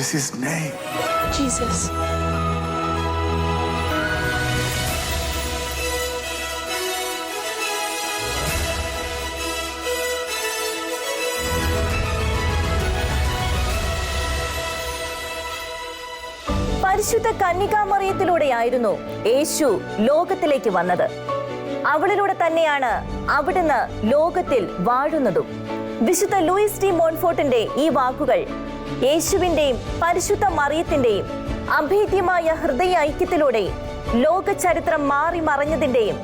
is his name? Jesus. പരിശുദ്ധ കന്യകാമറിയത്തിലൂടെയായിരുന്നു യേശു ലോകത്തിലേക്ക് വന്നത്. അവളിലൂടെ തന്നെയാണ് അവിടുന്ന് ലോകത്തിൽ വാഴുന്നതും. വിശുദ്ധ ലൂയിസ് ഡി മോൺഫോർട്ടിന്റെ ഈ വാക്കുകൾ യേശുവിന്റെയും പരിശുദ്ധ മറിയത്തിന്റെയും അഭേദ്യമായ ഹൃദയ ഐക്യത്തിലൂടെ ലോക ചരിത്രം മാറി മറഞ്ഞതിന്റെയും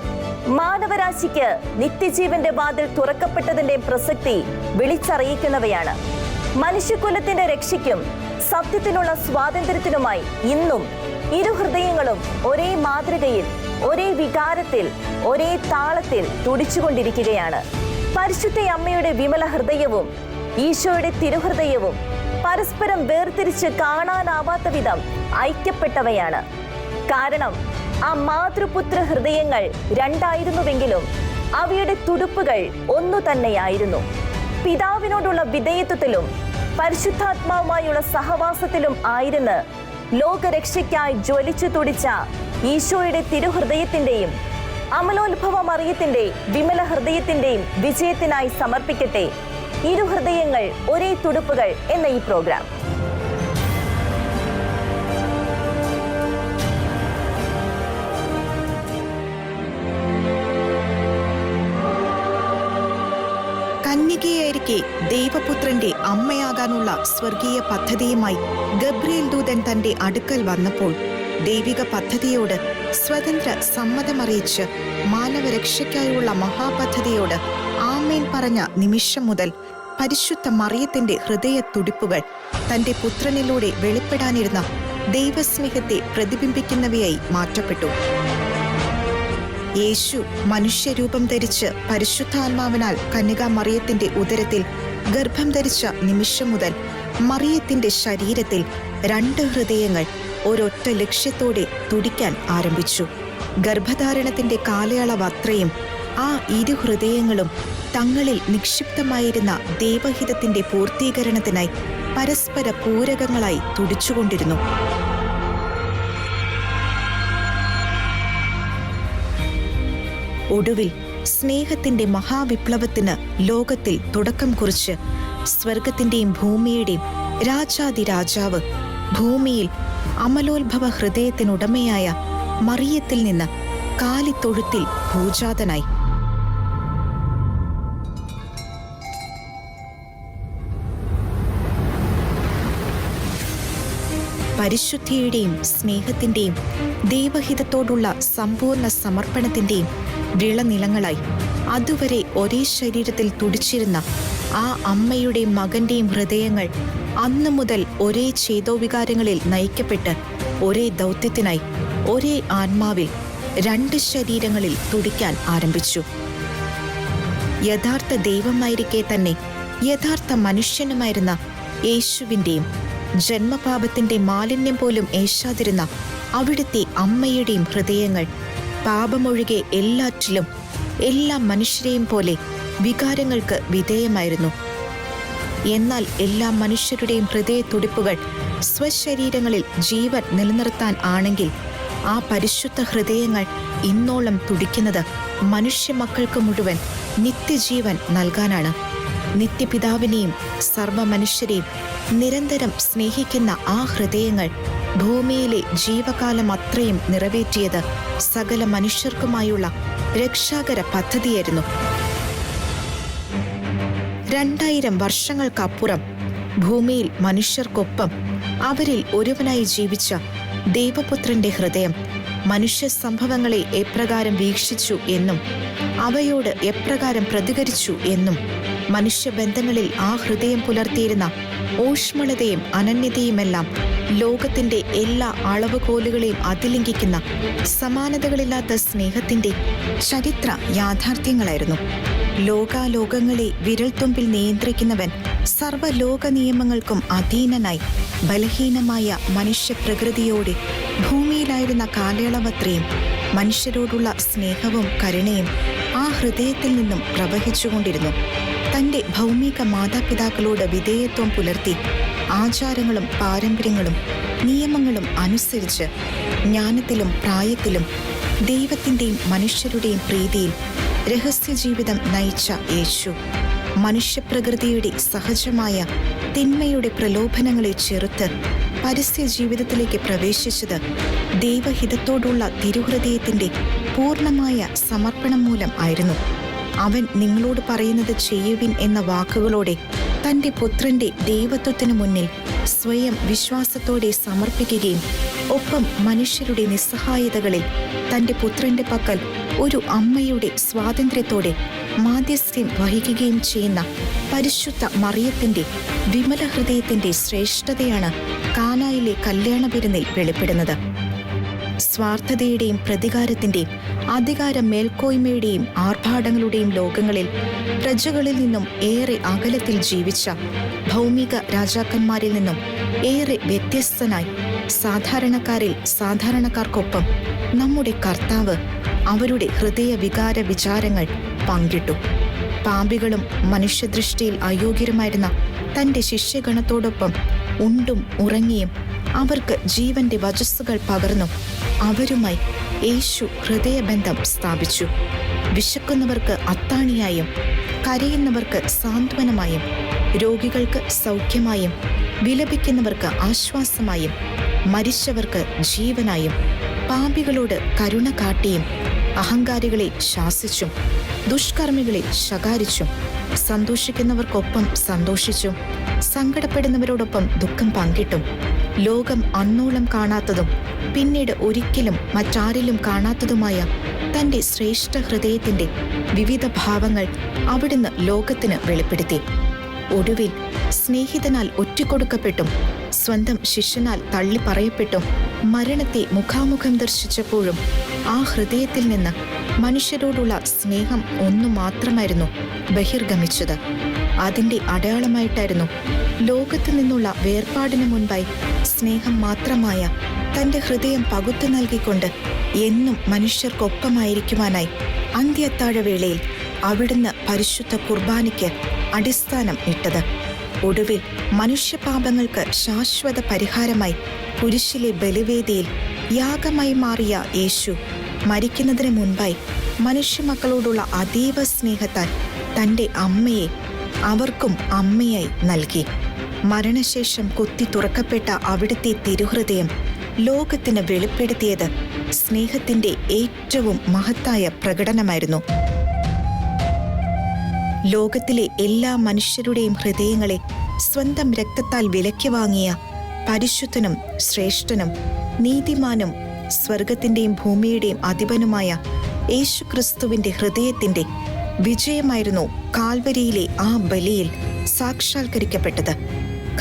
മാനവരാശിക്ക് നിത്യജീവന്റെ വാതിൽ തുറക്കപ്പെട്ടതിന്റെയും പ്രസക്തി വിളിച്ചറിയിക്കുന്നവയാണ്. മനുഷ്യകുലത്തിന്റെ രക്ഷയ്ക്കും സത്യത്തിനുള്ള സ്വാതന്ത്ര്യത്തിനുമായി ഇന്നും ഇരു ഹൃദയങ്ങളും ഒരേ മാതൃകയിൽ, ഒരേ വികാരത്തിൽ, ഒരേ താളത്തിൽ തുടിച്ചുകൊണ്ടിരിക്കുകയാണ്. പരിശുദ്ധ അമ്മയുടെ വിമല ഹൃദയവും ഈശോയുടെ തിരുഹൃദയവും പരസ്പരം വേർതിരിച്ച് കാണാനാവാത്ത വിധം ഐക്യപ്പെട്ടവയാണ്. കാരണം ആ മാതൃപുത്ര ഹൃദയങ്ങൾ രണ്ടായിരുന്നുവെങ്കിലും അവയുടെ തുടുപ്പുകൾ ഒന്നു തന്നെയായിരുന്നു. പിതാവിനോടുള്ള വിധേയത്വത്തിലും പരിശുദ്ധാത്മാവുമായുള്ള സഹവാസത്തിലും ആയിരുന്ന് ലോകരക്ഷയ്ക്കായി ജ്വലിച്ചു തുടിച്ച ഈശോയുടെ തിരുഹൃദയത്തിന്റെയും അമലോത്ഭവ മറിയത്തിന്റെ വിമല ഹൃദയത്തിന്റെയും വിജയത്തിനായി സമർപ്പിക്കട്ടെ ഇരു ഹൃദയങ്ങൾ ഒരേ തുടുപ്പുകൾ എന്ന ഈ പ്രോഗ്രാം. കന്യകയായിരിക്കെ ദൈവപുത്രന്റെ അമ്മയാകാനുള്ള സ്വർഗീയ പദ്ധതിയുമായി ഗബ്രിയേൽ ദൂതൻ തന്റെ അടുക്കൽ വന്നപ്പോൾ ദൈവിക പദ്ധതിയോട് സ്വതന്ത്ര സമ്മതമറിയിച്ച് മാനവരക്ഷയ്ക്കായുള്ള മഹാപദ്ധതിയോട് ആമേൻ പറഞ്ഞ നിമിഷം മുതൽ പരിശുദ്ധ മറിയത്തിന്റെ ഹൃദയ തുടിപ്പുകൾ തന്റെ പുത്രനിലൂടെ വെളിപ്പെടാനിരുന്ന ദൈവസ്നേഹത്തെ പ്രതിബിംബിക്കുന്നവയായി മാറ്റപ്പെട്ടു. യേശു മനുഷ്യരൂപം ധരിച്ച് പരിശുദ്ധാത്മാവിനാൽ കന്യകാ മറിയത്തിന്റെ ഉദരത്തിൽ ഗർഭം ധരിച്ച നിമിഷം മുതൽ മറിയത്തിന്റെ ശരീരത്തിൽ രണ്ട് ഹൃദയങ്ങൾ ഒരൊറ്റ ലക്ഷ്യത്തോടെ തുടിക്കാൻ ആരംഭിച്ചു. ഗർഭധാരണത്തിന്റെ കാലയളവ് അത്രയും ആ ഇരു ഹൃദയങ്ങളും തങ്ങളിൽ നിക്ഷിപ്തമായിരുന്ന ദൈവഹിതത്തിന്റെ പൂർത്തീകരണത്തിനായി പരസ്പര പൂരകങ്ങളായി തുടിച്ചുകൊണ്ടിരുന്നു. ഒടുവിൽ സ്നേഹത്തിന്റെ മഹാവിപ്ലവത്തിന് ലോകത്തിൽ തുടക്കം കുറിച്ച് സ്വർഗത്തിന്റെയും ഭൂമിയുടെയും രാജാതിരാജാവ് ഭൂമിയിൽ അമലോത്ഭവ ഹൃദയത്തിനുടമയായ മറിയത്തിൽ നിന്ന് കാലിത്തൊഴുത്തിൽ ഭൂജാതനായി. പരിശുദ്ധിയുടെയും സ്നേഹത്തിന്റെയും ദൈവഹിതത്തോടുള്ള സമ്പൂർണ്ണ സമർപ്പണത്തിന്റെയും വിളനിലങ്ങളായി അതുവരെ ഒരേ ശരീരത്തിൽ തുടിച്ചിരുന്ന ആ അമ്മയുടെയും മകന്റെയും ഹൃദയങ്ങൾ അന്നു മുതൽ ഒരേ ചേതോവികാരങ്ങളിൽ നയിക്കപ്പെട്ട് ഒരേ ദൗത്യത്തിനായി ഒരേ ആത്മാവിൽ രണ്ട് ശരീരങ്ങളിൽ തുടിക്കാൻ ആരംഭിച്ചു. യഥാർത്ഥ ദൈവമായിരിക്കെ തന്നെ യഥാർത്ഥ മനുഷ്യനുമായിരുന്ന യേശുവിൻ്റെയും ജന്മപാപത്തിന്റെ മാലിന്യം പോലും ഏശാതിരുന്ന അവിടുത്തെ അമ്മയുടെയും ഹൃദയങ്ങൾ പാപമൊഴികെ എല്ലാറ്റിലും എല്ലാ മനുഷ്യരെയും പോലെ വികാരങ്ങൾക്ക് വിധേയമായിരുന്നു. എന്നാൽ എല്ലാ മനുഷ്യരുടെയും ഹൃദയ തുടിപ്പുകൾ സ്വശരീരങ്ങളിൽ ജീവൻ നിലനിർത്താൻ ആണെങ്കിൽ ആ പരിശുദ്ധ ഹൃദയങ്ങൾ ഇന്നോളം തുടിക്കുന്നത് മനുഷ്യമക്കൾക്ക് മുഴുവൻ നിത്യജീവൻ നൽകാനാണ്. നിത്യപിതാവിനെയും സർവമനുഷ്യരെയും നിരന്തരം സ്നേഹിക്കുന്ന ആ ഹൃദയങ്ങൾ ഭൂമിയിലെ ജീവകാലം അത്രയും നിറവേറ്റിയത് സകല മനുഷ്യർക്കുമായുള്ള രക്ഷാകര പദ്ധതിയായിരുന്നു. 2000 വർഷങ്ങൾക്കപ്പുറം ഭൂമിയിൽ മനുഷ്യർക്കൊപ്പം അവരിൽ ഒരുവനായി ജീവിച്ച ദൈവപുത്രന്റെ ഹൃദയം മനുഷ്യ സംഭവങ്ങളെ എപ്രകാരം വീക്ഷിച്ചു എന്നും അവയോട് എപ്രകാരം പ്രതികരിച്ചു എന്നും മനുഷ്യബന്ധങ്ങളിൽ ആ ഹൃദയം പുലർത്തിയിരുന്ന ഊഷ്മളതയും അനന്യതയുമെല്ലാം ലോകത്തിന്റെ എല്ലാ അളവുകോലുകളെയും അതിലംഘിക്കുന്ന സമാനതകളില്ലാത്ത സ്നേഹത്തിന്റെ ചരിത്ര യാഥാർത്ഥ്യങ്ങളായിരുന്നു. ലോകാലോകങ്ങളെ വിരൽത്തുമ്പിൽ നിയന്ത്രിക്കുന്നവൻ സർവ്വലോക നിയമങ്ങൾക്കും അധീനനായി ബലഹീനമായ മനുഷ്യപ്രകൃതിയോടെ ഭൂമിയിലായിരുന്ന കാലയളവത്രയും മനുഷ്യരോടുള്ള സ്നേഹവും കരുണയും ആ ഹൃദയത്തിൽ നിന്നും പ്രവഹിച്ചുകൊണ്ടിരുന്നു. തൻ്റെ ഭൗമിക മാതാപിതാക്കളോട് വിധേയത്വം പുലർത്തി ആചാരങ്ങളും പാരമ്പര്യങ്ങളും നിയമങ്ങളും അനുസരിച്ച് ജ്ഞാനത്തിലും പ്രായത്തിലും ദൈവത്തിൻ്റെയും മനുഷ്യരുടെയും പ്രീതിയിൽ രഹസ്യജീവിതം നയിച്ച യേശു മനുഷ്യപ്രകൃതിയുടെ സഹജമായ തിന്മയുടെ പ്രലോഭനങ്ങളെ ചെറുത്ത് പരസ്യ ജീവിതത്തിലേക്ക് പ്രവേശിച്ചത് ദൈവഹിതത്തോടുള്ള തിരുഹൃദയത്തിൻ്റെ പൂർണ്ണമായ സമർപ്പണം മൂലം ആയിരുന്നു. അവൻ നിങ്ങളോട് പറയുന്നത് ചെയ്യുവിൻ എന്ന വാക്കുകളോടെ തൻ്റെ പുത്രൻ്റെ ദൈവത്വത്തിനു മുന്നിൽ സ്വയം വിശ്വാസത്തോടെ സമർപ്പിക്കുകയും ഒപ്പം മനുഷ്യരുടെ നിസ്സഹായതകളിൽ തൻ്റെ പുത്രൻ്റെ പക്കൽ ഒരു അമ്മയുടെ സ്വാതന്ത്ര്യത്തോടെ മാധ്യസ്ഥ്യം വഹിക്കുകയും ചെയ്യുന്ന പരിശുദ്ധ മറിയത്തിൻ്റെ വിമല ഹൃദയത്തിൻ്റെ ശ്രേഷ്ഠതയാണ് കാനായിലെ കല്യാണ വിരുന്നിൽ വെളിപ്പെടുന്നത്. സ്വാർത്ഥതയുടെയും പ്രതികാരത്തിൻ്റെയും അധികാര മേൽക്കോയ്മയുടെയും ആർഭാടങ്ങളുടെയും ലോകങ്ങളിൽ പ്രജകളിൽ നിന്നും ഏറെ അകലത്തിൽ ജീവിച്ച ഭൗമിക രാജാക്കന്മാരിൽ നിന്നും ഏറെ വ്യത്യസ്തനായി സാധാരണക്കാരിൽ സാധാരണക്കാർക്കൊപ്പം നമ്മുടെ കർത്താവ് അവരുടെ ഹൃദയ വികാര വിചാരങ്ങൾ പങ്കിട്ടു. പാപികളും മനുഷ്യദൃഷ്ടിയിൽ അയോഗ്യരുമായിരുന്ന തൻ്റെ ശിഷ്യഗണത്തോടൊപ്പം ഉണ്ടും ഉറങ്ങിയും അവർക്ക് ജീവന്റെ വചസ്സുകൾ പകർന്നു അവരുമായി യേശു ഹൃദയബന്ധം സ്ഥാപിച്ചു. വിശക്കുന്നവർക്ക് അത്താണിയായും കരയുന്നവർക്ക് സാന്ത്വനമായും രോഗികൾക്ക് സൗഖ്യമായും വിലപിക്കുന്നവർക്ക് ആശ്വാസമായും മരിച്ചവർക്ക് ജീവനായും പാപികളോട് കരുണ കാട്ടിയും അഹങ്കാരികളെ ശാസിച്ചും ദുഷ്കർമ്മികളെ ശകാരിച്ചും സന്തോഷിക്കുന്നവർക്കൊപ്പം സന്തോഷിച്ചും സങ്കടപ്പെടുന്നവരോടൊപ്പം ദുഃഖം പങ്കിട്ടും ലോകം അന്നോളം കാണാത്തതും പിന്നീട് ഒരിക്കലും മറ്റാരിലും കാണാത്തതുമായ തൻ്റെ ശ്രേഷ്ഠ ഹൃദയത്തിൻ്റെ വിവിധ ഭാവങ്ങൾ അവിടുന്ന് ലോകത്തിന് വെളിപ്പെടുത്തി. ഒടുവിൽ സ്നേഹിതനാൽ ഒറ്റിക്കൊടുക്കപ്പെട്ടും സ്വന്തം ശിഷ്യനാൽ തള്ളിപ്പറയപ്പെട്ടും മരണത്തെ മുഖാമുഖം ദർശിച്ചപ്പോഴും ആ ഹൃദയത്തിൽ നിന്ന് മനുഷ്യരോടുള്ള സ്നേഹം ഒന്നു മാത്രമായിരുന്നു ബഹിർഗമിച്ചത്. അതിൻ്റെ അടയാളമായിട്ടായിരുന്നു ലോകത്തു നിന്നുള്ള വേർപാടിനു മുൻപായി സ്നേഹം മാത്രമായ തൻ്റെ ഹൃദയം പകുത്തു നൽകിക്കൊണ്ട് എന്നും മനുഷ്യർക്കൊപ്പമായിരിക്കുവാനായി അന്ത്യത്താഴവേളയിൽ അവിടുന്ന് പരിശുദ്ധ കുർബാനയ്ക്ക് അടിസ്ഥാനം ഇട്ടത്. ഒടുവിൽ മനുഷ്യപാപങ്ങൾക്ക് ശാശ്വത പരിഹാരമായി കുരിശിലെ ബലിവേദിയിൽ യാഗമായി മാറിയ യേശു മരിക്കുന്നതിന് മുൻപായി മനുഷ്യമക്കളോടുള്ള അതീവ സ്നേഹത്താൽ തൻ്റെ അമ്മയെ അവർക്കും അമ്മയായി നൽകി. മരണശേഷം കുത്തി തുറക്കപ്പെട്ട അവിടുത്തെ തിരുഹൃദയം ലോകത്തിന് വെളിപ്പെടുത്തിയത് സ്നേഹത്തിൻ്റെ ഏറ്റവും മഹത്തായ പ്രകടനമായിരുന്നു. ലോകത്തിലെ എല്ലാ മനുഷ്യരുടെയും ഹൃദയങ്ങളെ സ്വന്തം രക്തത്താൽ വിലയ്ക്ക് വാങ്ങിയ പരിശുദ്ധനും ശ്രേഷ്ഠനും നീതിമാനും സ്വർഗത്തിൻ്റെയും ഭൂമിയുടെയും അധിപനുമായ യേശുക്രിസ്തുവിൻ്റെ ഹൃദയത്തിൻ്റെ വിജയമായിരുന്നു കാൽവരിയിലെ ആ ബലിയിൽ സാക്ഷാത്കരിക്കപ്പെട്ടത്.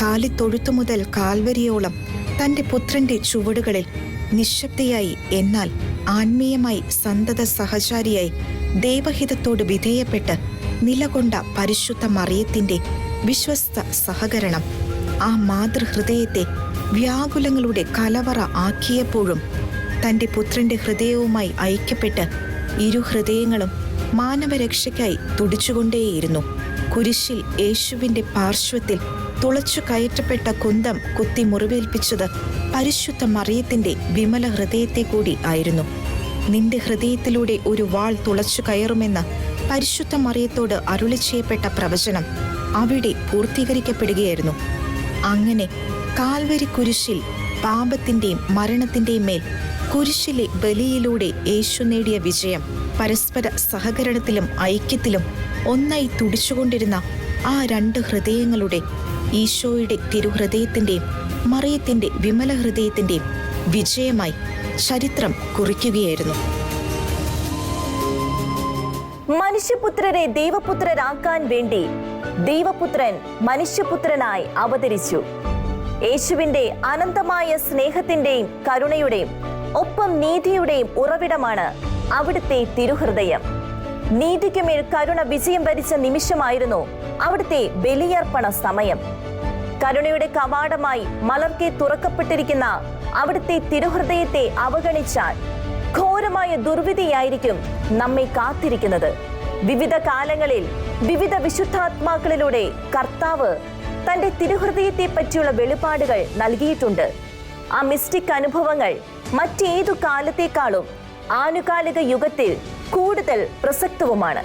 കാലിത്തൊഴുത്തു മുതൽ കാൽവരിയോളം തൻ്റെ പുത്രൻ്റെ ചുവടുകളിൽ നിശബ്ദയായി എന്നാൽ ആത്മീയമായി സന്തത സഹചാരിയായി ദൈവഹിതത്തോട് വിധേയപ്പെട്ട് നിലകൊണ്ട പരിശുദ്ധ മറിയത്തിൻ്റെ വിശ്വസ്ത സഹകരണം ആ മാതൃഹൃദയത്തെ വ്യാകുലങ്ങളുടെ കലവറ ആക്കിയപ്പോഴും തൻ്റെ പുത്രൻ്റെ ഹൃദയവുമായി ഐക്യപ്പെട്ട് ഇരു ഹൃദയങ്ങളും മാനവരക്ഷയ്ക്കായി തുടിച്ചുകൊണ്ടേയിരുന്നു. കുരിശിൽ യേശുവിൻ്റെ പാർശ്വത്തിൽ തുളച്ചു കയറ്റപ്പെട്ട കുന്തം കുത്തി മുറിവേൽപ്പിച്ചത് പരിശുദ്ധ മറിയത്തിൻ്റെ വിമല ഹൃദയത്തെ കൂടി ആയിരുന്നു. നിന്റെ ഹൃദയത്തിലൂടെ ഒരു വാൾ തുളച്ചു കയറുമെന്ന് പരിശുദ്ധ മറിയത്തോട് അരുളി ചെയ്യപ്പെട്ട പ്രവചനം അവിടെ പൂർത്തീകരിക്കപ്പെടുകയായിരുന്നു. അങ്ങനെ കാൽവരി കുരിശിൽ പാപത്തിൻ്റെയും മരണത്തിൻ്റെയും മേൽ കുരിശിലെ ബലിയിലൂടെ യേശു നേടിയ വിജയം പരസ്പര സഹകരണത്തിലും ഐക്യത്തിലും ഒന്നായി തുടിച്ചുകൊണ്ടിരുന്ന ആ രണ്ട് ഹൃദയങ്ങളുടെ ഈശോയുടെ തിരുഹൃദയത്തിൻ്റെയും മറിയത്തിൻ്റെ വിമല ഹൃദയത്തിൻ്റെയും വിജയമായി ചരിത്രം കുറിക്കുകയായിരുന്നു. മനുഷ്യപുത്രരെ ദൈവപുത്രരാക്കാൻ വേണ്ടി ദൈവപുത്രൻ മനുഷ്യപുത്രനായി അവതരിച്ചു. യേശുവിന്റെ അനന്തമായ സ്നേഹത്തിന്റെയും കരുണയുടെയും ഒപ്പം നീതിയുടെയും ഉറവിടമാണ് അവിടുത്തെ തിരുഹൃദയം. നീതിക്കുമേൽ കരുണ വിജയം വരിച്ച നിമിഷമായിരുന്നു അവിടുത്തെ ബലിയർപ്പണ സമയം. കരുണയുടെ കവാടമായി മലർക്കെ തുറക്കപ്പെട്ടിരിക്കുന്ന അവിടുത്തെ തിരുഹൃദയത്തെ അവഗണിച്ചാൽ ഘോരമായ ദുർവിധിയായിരിക്കും നമ്മെ കാത്തിരിക്കുന്നത്. വിവിധ കാലങ്ങളിൽ വിവിധ വിശുദ്ധാത്മാക്കളിലൂടെ കർത്താവ് തന്റെ തിരുഹൃദയത്തെ പറ്റിയുള്ള വെളിപാടുകൾ നൽകിയിട്ടുണ്ട്. ആ മിസ്റ്റിക് അനുഭവങ്ങൾ മറ്റേതു കാലത്തേക്കാളും ആനുകാലിക യുഗത്തിൽ കൂടുതൽ പ്രസക്തവുമാണ്.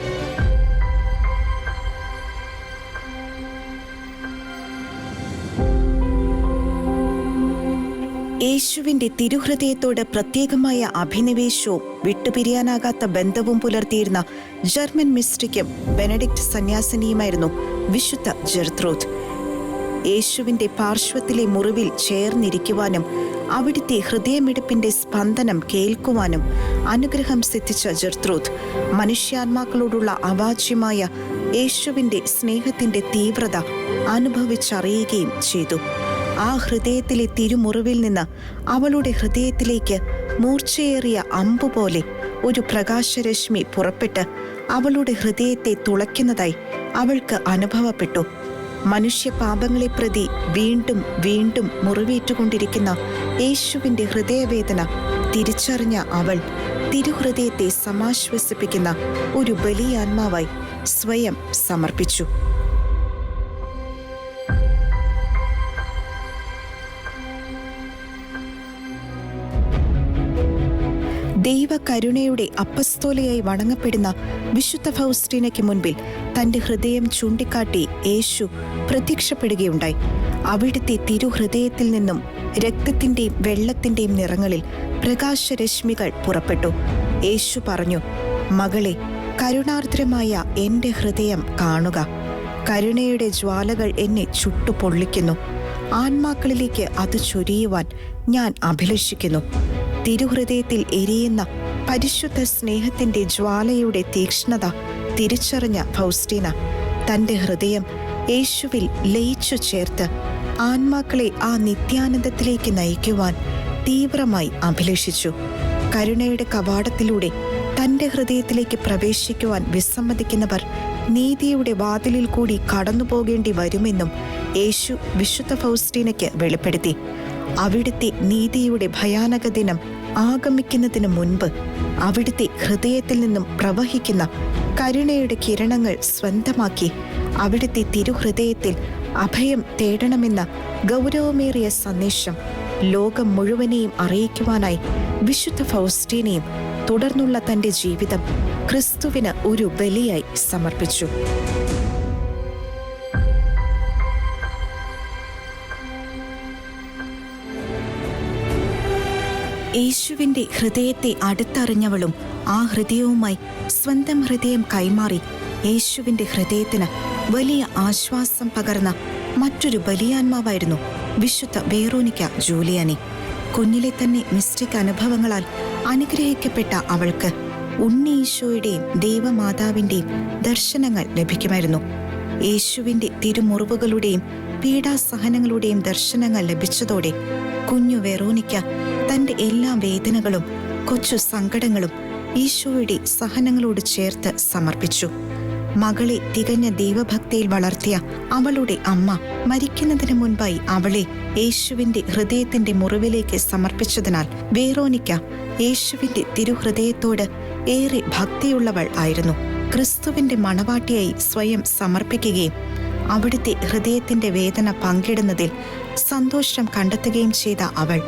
യേശുവിന്റെ തിരുഹൃദയത്തോട് പ്രത്യേകമായ അഭിനിവേശവും വിട്ടുപിരിയാനാകാത്ത ബന്ധവും പുലർത്തിയിരുന്ന ജർമ്മൻ മിസ്റ്റിക്കും ബെനഡിക്റ്റ് സന്യാസിനിയുമായിരുന്നു വിശുദ്ധ ജെർത്രൂദ്. യേശുവിന്റെ പാർശ്വത്തിലെ മുറിവിൽ ചേർന്നിരിക്കുവാനും അവിടുത്തെ ഹൃദയമിടിപ്പിന്റെ സ്പന്ദനം കേൾക്കുവാനും അനുഗ്രഹം സിദ്ധിച്ച ജെർത്രൂദ് മനുഷ്യാത്മാക്കളോടുള്ള അവാച്യമായ യേശുവിന്റെ സ്നേഹത്തിന്റെ തീവ്രത അനുഭവിച്ചറിയുകയും ചെയ്തു. ആ ഹൃദയത്തിലെ തിരുമുറിവിൽ നിന്ന് അവളുടെ ഹൃദയത്തിലേക്ക് മൂർച്ചയേറിയ അമ്പുപോലെ ഒരു പ്രകാശരശ്മി പുറപ്പെട്ട് അവളുടെ ഹൃദയത്തെ തുളയ്ക്കുന്നതായി അവൾക്ക് അനുഭവപ്പെട്ടു. മനുഷ്യപാപങ്ങളെ പ്രതി വീണ്ടും വീണ്ടും മുറിവേറ്റുകൊണ്ടിരിക്കുന്ന യേശുവിന്റെ ഹൃദയവേദന തിരിച്ചറിഞ്ഞ അവൾ തിരുഹൃദയത്തെ സമാശ്വസിപ്പിക്കുന്ന ഒരു ബലിയാത്മാവായി സ്വയം സമർപ്പിച്ചു. ദൈവകരുണയുടെ അപ്പസ്തോലയായി വണങ്ങപ്പെടുന്ന വിശുദ്ധ ഫൗസ്റ്റീനയ്ക്ക് മുൻപിൽ തന്റെ ഹൃദയം ചൂണ്ടിക്കാട്ടി യേശു പ്രത്യക്ഷപ്പെടുകയുണ്ടായി. അവിടുത്തെ തിരുഹൃദയത്തിൽ നിന്നും രക്തത്തിന്റെയും വെള്ളത്തിന്റെയും നിറങ്ങളിൽ പ്രകാശരശ്മികൾ പുറപ്പെട്ടു. യേശു പറഞ്ഞു, മകളെ, കരുണാർദ്രമായ എന്റെ ഹൃദയം കാണുക. കരുണയുടെ ജ്വാലകൾ എന്നെ ചുട്ടുപൊള്ളിക്കുന്നു. ആത്മാക്കളിലേക്ക് അത് ചൊരിയുവാൻ ഞാൻ അഭിലഷിക്കുന്നു. തിരുഹൃദയത്തിൽ എരിയുന്ന പരിശുദ്ധ സ്നേഹത്തിന്റെ ജ്വാലയുടെ തീക്ഷ്ണത തിരിച്ചറിഞ്ഞ ഫൗസ്റ്റീന തന്റെ ഹൃദയം യേശുവിൽ ലയിച്ചു ചേർത്ത് ആത്മാക്കളെ ആ നിത്യാനന്ദത്തിലേക്ക് നയിക്കുവാൻ തീവ്രമായി അഭിലഷിച്ചു. കരുണയുടെ കവാടത്തിലൂടെ തന്റെ ഹൃദയത്തിലേക്ക് പ്രവേശിക്കുവാൻ വിസമ്മതിക്കുന്നവർ നീതിയുടെ വാതിലിൽ കൂടി കടന്നു പോകേണ്ടി വരുമെന്നും യേശു വിശുദ്ധ ഫൗസ്റ്റീനയ്ക്ക് വെളിപ്പെടുത്തി. അവിടുത്തെ നീതിയുടെ ഭയാനക ദിനം ആഗമിക്കുന്നതിന് മുൻപ് അവിടുത്തെ ഹൃദയത്തിൽ നിന്നും പ്രവഹിക്കുന്ന കരുണയുടെ കിരണങ്ങൾ സ്വന്തമാക്കി അവിടുത്തെ തിരുഹൃദയത്തിൽ അഭയം തേടണമെന്ന ഗൗരവമേറിയ സന്ദേശം ലോകം മുഴുവനെയും അറിയിക്കുവാനായി വിശുദ്ധ ഫൗസ്റ്റീനയും തുടർന്നുള്ള തന്റെ ജീവിതം ക്രിസ്തുവിന് ഒരു ബലിയായി സമർപ്പിച്ചു. യേശുവിന്റെ ഹൃദയത്തെ അടുത്തറിഞ്ഞവളും ആ ഹൃദയവുമായി സ്വന്തം ഹൃദയം കൈമാറി യേശുവിന്റെ ഹൃദയത്തിന് വലിയ ആശ്വാസം പകർന്ന മറ്റൊരു ബലിയാത്മാവായിരുന്നു വിശുദ്ധ വെറോനിക്ക ജൂലിയാനി. കുഞ്ഞിലെ തന്നെ മിസ്റ്റിക് അനുഭവങ്ങളാൽ അനുഗ്രഹിക്കപ്പെട്ട അവൾക്ക് ഉണ്ണി ഈശോയുടെയും ദൈവമാതാവിന്റെയും ദർശനങ്ങൾ ലഭിക്കുമായിരുന്നു. യേശുവിന്റെ തിരുമുറിവുകളുടെയും പീഡാസഹനങ്ങളുടെയും ദർശനങ്ങൾ ലഭിച്ചതോടെ കുഞ്ഞു വെറോനിക്ക തന്റെ എല്ലാ വേദനകളും കൊച്ചു സങ്കടങ്ങളും ഈശോയുടെ സഹനങ്ങളോട് ചേർത്ത് സമർപ്പിച്ചു. മകളെ തികഞ്ഞ ദൈവഭക്തിയിൽ വളർത്തിയ അവളുടെ അമ്മ മരിക്കുന്നതിന് മുൻപായി അവളെ യേശുവിന്റെ ഹൃദയത്തിന്റെ മുറിവിലേക്ക് സമർപ്പിച്ചതിനാൽ വെറോനിക്ക യേശുവിന്റെ തിരുഹൃദയത്തോട് ഏറെ ഭക്തിയുള്ളവൾ ആയിരുന്നു. ക്രിസ്തുവിന്റെ മണവാട്ടിയായി സ്വയം സമർപ്പിക്കുകയും അവിടുത്തെ ഹൃദയത്തിന്റെ വേദന പങ്കിടുന്നതിൽ സന്തോഷം കണ്ടെത്തുകയും ചെയ്ത അവൾ